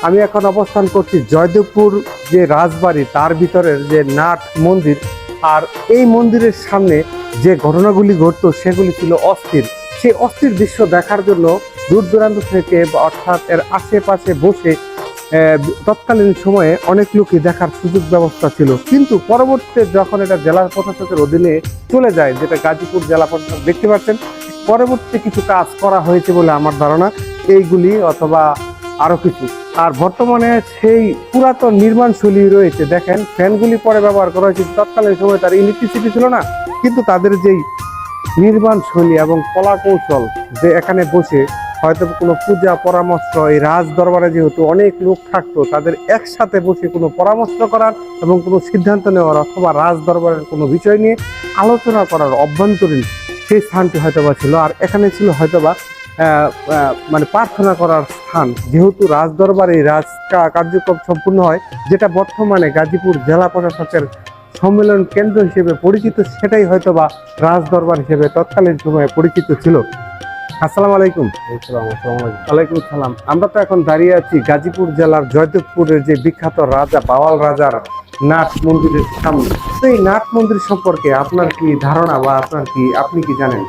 আমি এখন অবস্থান করছি জয়দেবপুর যে রাজবাড়ি তার ভিতরের যে নাট মন্দির। আর এই মন্দিরের সামনে যে ঘটনাগুলি ঘটতো সেগুলি ছিল অস্থির। সেই অস্থির দৃশ্য দেখার জন্য দূর দূরান্ত থেকে অর্থাৎ এর আশেপাশে বসে তৎকালীন সময়ে অনেক লোকই দেখার সুযোগ ব্যবস্থা ছিল, কিন্তু পরবর্তীতে যখন এটা জেলা প্রশাসকের অধীনে চলে যায়, যেটা গাজীপুর জেলা প্রশাসক দেখতে পাচ্ছেন, পরবর্তীতে কিছু কাজ করা হয়েছে বলে আমার ধারণা, এইগুলি অথবা আরো কিছু। আর বর্তমানে সেই পুরাতন নির্মাণ শৈলী রয়েছে, দেখেন ফ্যানগুলি পরে ব্যবহার করা হয়েছে, তৎকালীন সময় তার ইলেকট্রিসিটি ছিল না, কিন্তু তাদের যেই নির্মাণ শৈলী এবং কলা কৌশল, যে এখানে বসে হয়তো কোনো পূজা পরামর্শ, এই রাজ দরবারে যেহেতু অনেক লোক থাকতো, তাদের একসাথে বসে কোনো পরামর্শ করার এবং কোনো সিদ্ধান্ত নেওয়ার অথবা রাজ দরবারের কোনো বিষয় নিয়ে আলোচনা করার অভ্যন্তরীণ সেই স্থানটি হয়তোবা ছিল। আর এখানে ছিল হয়তোবা মানে প্রার্থনা করার স্থান, যেহেতু রাজ দরবারে রাজ কার্যক্রম সম্পূর্ণ হয়, যেটা বর্তমানে গাজীপুর জেলা প্রশাসকের সম্মেলন কেন্দ্র হিসেবে পরিচিত, সেটাই হয়তোবা রাজ দরবার হিসেবে তৎকালীন সময়ে পরিচিত ছিল। আসসালামু আলাইকুম। ওয়ালাইকুম সালাম। আমরা তো এখন দাঁড়িয়ে আছি গাজীপুর জেলার জয়দেবপুরের যে বিখ্যাত রাজা বাওয়াল রাজার নাট মন্দিরের সামনে। সেই নাট মন্দির সম্পর্কে আপনার কি ধারণা বা আপনি কি জানেন?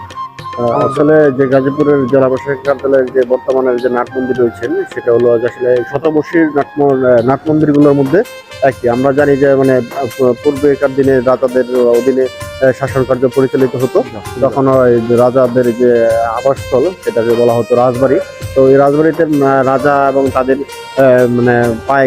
আসলে যে গাজীপুরের জেলা প্রশাসক কার্যালয়ের যে বর্তমানের যে নাট মন্দির রয়েছেন, সেটা হলো যে আসলে শতবর্ষীর নাট মন্দিরগুলোর মধ্যে একটি। আমরা জানি যে মানে পূর্বেকার দিনে রাজাদের অধীনে শাসন কার্য পরিচালিত হতো, তখন ওই রাজাদের যে আবাসস্থল সেটাকে বলা হতো রাজবাড়ি। তো এই রাজবাড়িতে রাজা এবং তাদের মানে পায়ে